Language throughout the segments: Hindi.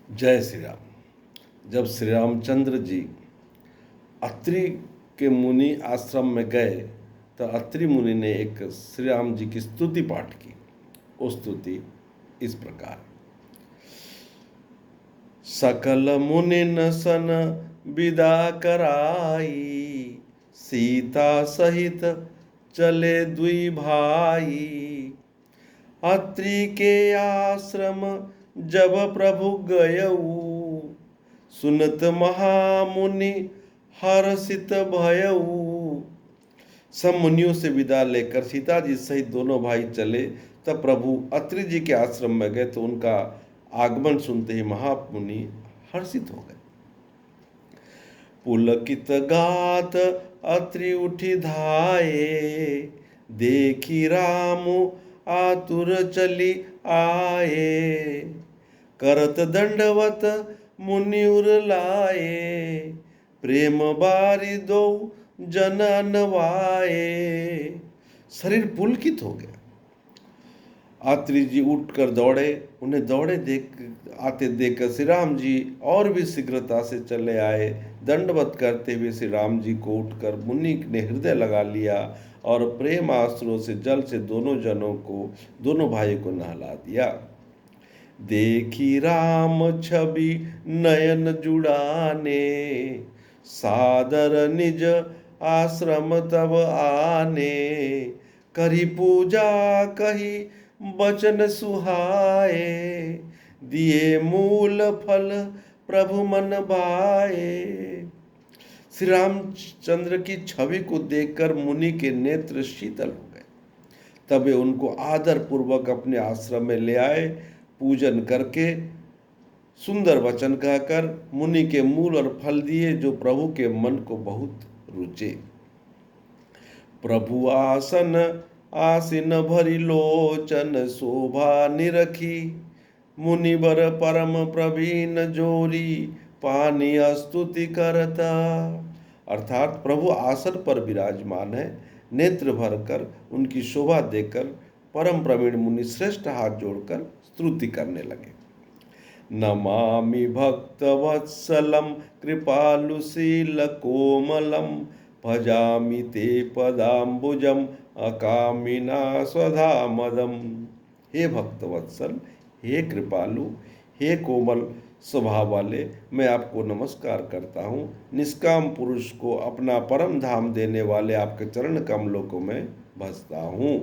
जय श्री राम। जब श्री रामचंद्र जी अत्रि के मुनि आश्रम में गए तो अत्रि मुनि ने एक श्री राम जी की स्तुति पाठ की। वो स्तुति इस प्रकार: सकल मुनिन सन विदा कराई, सीता सहित चले दुई भाई। अत्रि के आश्रम जब प्रभु गयऊ, सुनत महामुनि हर्षित भयऊ। सब मुनियों से विदा लेकर सीता जी सहित दोनों भाई चले। तब प्रभु अत्रि जी के आश्रम में गए तो उनका आगमन सुनते ही महामुनि हर्षित हो गए। पुलकित गात अत्रि उठी धाये, देखी राम आतुर चली आए। करत दंडवत मुनि उर लाए, प्रेम बारी दो जन अनवाए। शरीर पुलकित हो गया। अत्रि जी उठकर दौड़े। उन्हें दौड़े आते देखकर श्री राम जी और भी शीघ्रता से चले आए। दंडवत करते हुए श्री राम जी को उठकर मुनि ने हृदय लगा लिया और प्रेम आश्रुओं से जल से दोनों भाई को नहला दिया। देखी राम छवि नयन जुड़ाने, सादर निज आश्रम तब आने। करी पूजा कही बचन सुहाए, दिए मूल फल प्रभु मन भाए। श्री रामचंद्र की छवि को देखकर मुनि के नेत्र शीतल हो गए। तब वे उनको आदर पूर्वक अपने आश्रम में ले आए। पूजन करके सुंदर वचन कहकर मुनि के मूल और फल दिए, जो प्रभु के मन को बहुत रुचे। प्रभु आसन आसीन भरी लोचन, शोभा निरखी। मुनिवर परम प्रवीण जोरी, पानी स्तुति करता। अर्थात प्रभु आसन पर विराजमान है। नेत्र भरकर उनकी शोभा देखकर परम प्रवीण मुनि श्रेष्ठ हाथ जोड़कर स्तुति करने लगे। नमामि भक्त वत्सलम कृपालुशील कोमलम, भजामि ते पदाम्बुजम अकामिना स्वधा मदम। हे भक्त वत्सल, हे कृपालु, हे कोमल स्वभाव वाले, मैं आपको नमस्कार करता हूँ। निष्काम पुरुष को अपना परम धाम देने वाले आपके चरण कमलों को मैं भजता हूँ।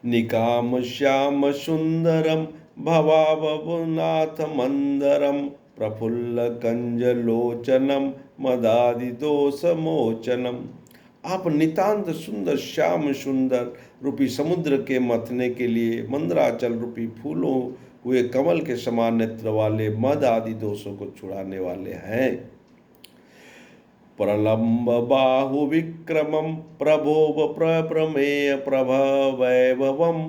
निकाम श्याम सुंदरम भवावनाथ मंदरम, प्रफुल्ल कंजलोचनम मदादि दोष मोचनम। आप नितांत सुंदर श्याम सुंदर रूपी समुद्र के मथने के लिए मंदराचल रूपी फूलों हुए कमल के समान नेत्र वाले, मद आदि दोषों को छुड़ाने वाले हैं। प्रलंब बाहु विक्रमम प्रभोव प्रमेय प्रभवैभवम,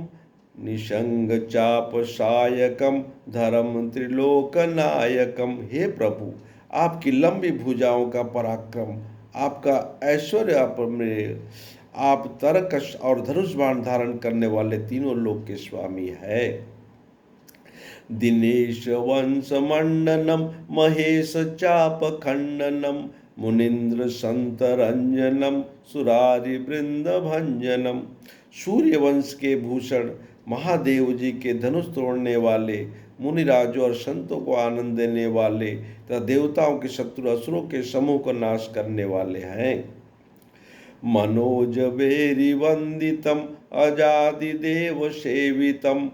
निशंग चाप सायकम धर्म त्रिलोकनायकम। हे प्रभु, आपकी लंबी भुजाओं का पराक्रम, आपका ऐश्वर्य अपमेय, आप तरकश और धनुष बाण धारण करने वाले तीनों लोक के स्वामी है। दिनेश वंश मंडनम महेश चाप खंडनम, मुनिंद्र संत रंजनम सुरारि वृंद भंजनम। सूर्य वंश के भूषण महादेव जी के धनुष तोड़ने वाले, मुनिराजों और संतों को आनंद देने वाले तथा देवताओं के शत्रु असुरों के समूह को नाश करने वाले हैं। मनोज वेरी वंदितम अजादि देव सेवितम,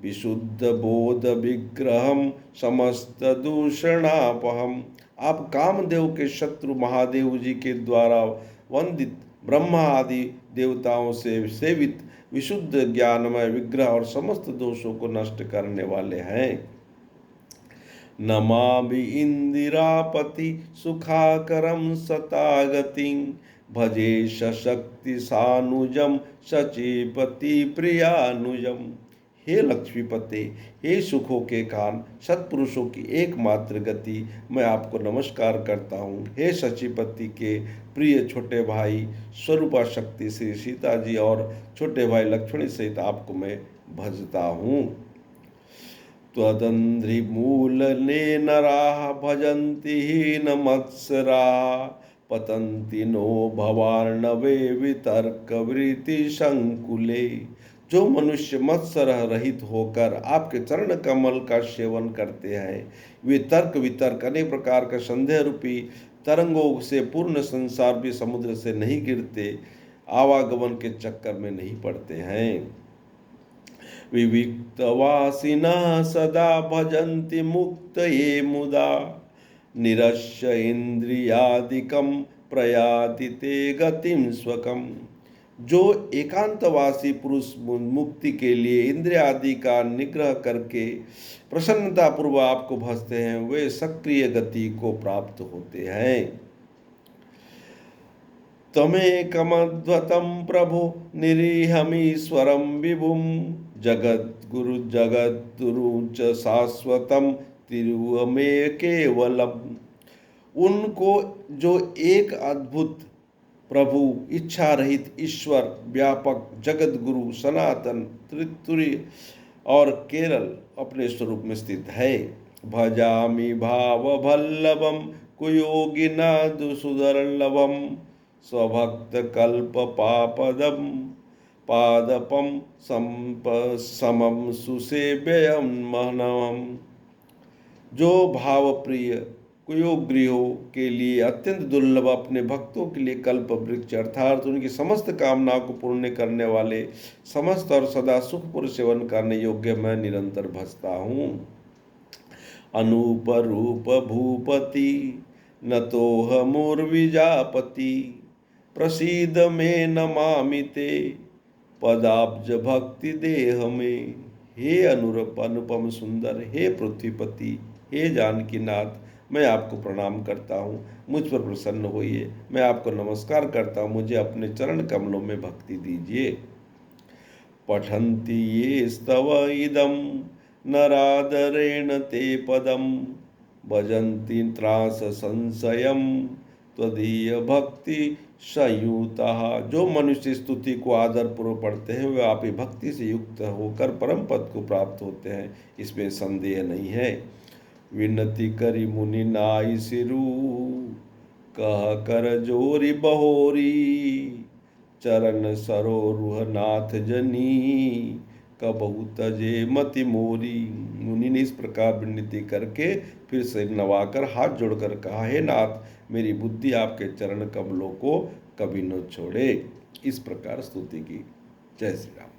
विशुद्ध बोध विग्रहम समस्त दूषणापहम। आप कामदेव के शत्रु महादेव जी के द्वारा वंदित ब्रह्मा आदि देवताओं से सेवित विशुद्ध ज्ञानमय विग्रह और समस्त दोषों को नष्ट करने वाले हैं। नमामि इंदिरापति सुखाकरम सतागतिं, भजे सशक्ति सानुजम सचीपति प्रियानुजम। हे लक्ष्मीपते, हे सुखों के कान, सत्पुरुषों की एकमात्र गति, मैं आपको नमस्कार करता हूँ। हे सचीपति के प्रिय छोटे भाई स्वरूपा शक्ति श्री सीता जी और छोटे भाई लक्ष्मण सहित आपको मैं भजता हूँ। त्वदन्ध्रिमूलने नराः भजन्ति हीनमत्सराः पतन्ति नो भवार्णवे वितर्कवृत्तिसंकुले। जो मनुष्य मत्सर रहित होकर आपके चरण कमल का सेवन करते हैं, वे तर्क वितर्क अनेक प्रकार का संदेह रूपी तरंगों से पूर्ण संसार भी समुद्र से नहीं गिरते, आवागमन के चक्कर में नहीं पड़ते हैं। विविक्तवासिनः सदा भजन्ति मुक्तये मुदा निरस्य इंद्रियादिकं प्रयाति ते गतिं स्वकम्। जो एकांतवासी पुरुष मुक्ति के लिए इंद्रिय आदि का निग्रह करके प्रसन्नता पूर्वक आपको भजते हैं, वे सक्रिय गति को प्राप्त होते हैं। तमेकमद्भुतं प्रभु निरीहमीश्वरं विभुं जगद्गुरु जगद्गुरु च शाश्वतं तिरुवमे केवलम। उनको जो एक अद्भुत प्रभु, इच्छा रहित ईश्वर, व्यापक जगत गुरु, सनातन, त्रितुर्य और केरल अपने स्वरूप में स्थित है। भजामि भाव भल्लभम कुयोगिना दुसुदर्लभम स्वभक्त कल्प पापदम पादपम समम सुसेव्ययम महनम। जो भाव प्रिय कुयोगृहों के लिए अत्यंत दुर्लभ, अपने भक्तों के लिए कल्प वृक्ष अर्थात उनकी समस्त कामनाओं को पूर्ण करने वाले, समस्त और सदा सुखपूर्ण सेवन करने योग्य मैं निरंतर भजता हूँ। अनूप रूप भूपति न तोह मूर्विजापति प्रसीद में नमामि ते पदाब्ज भक्ति देह में। हे अनुरूप अनुपम सुंदर, हे पृथ्वीपति, हे जानकीनाथ, मैं आपको प्रणाम करता हूँ, मुझ पर प्रसन्न होइए। मैं आपको नमस्कार करता हूँ, मुझे अपने चरण कमलों में भक्ति दीजिए। पठन्ति ये स्तव इदं नरादरेण ते पदम भजन्ति त्रास संशयम त्वदीय भक्ति संयुतः। जो मनुष्य स्तुति को आदर पूर्वक पढ़ते हैं, वे आप ही भक्ति से युक्त होकर परम पद को प्राप्त होते हैं, इसमें संदेह नहीं है। विनती करी मुनि नाई सिरु कह कर जोरी बहोरी चरण सरोरुह नाथ जनी कबहु तजे मति मोरी। मुनि ने इस प्रकार विनती करके फिर सिर नवाकर हाथ जोड़कर कहा, हे नाथ, मेरी बुद्धि आपके चरण कमलों को कभी न छोड़े। इस प्रकार स्तुति की। जय श्री राम।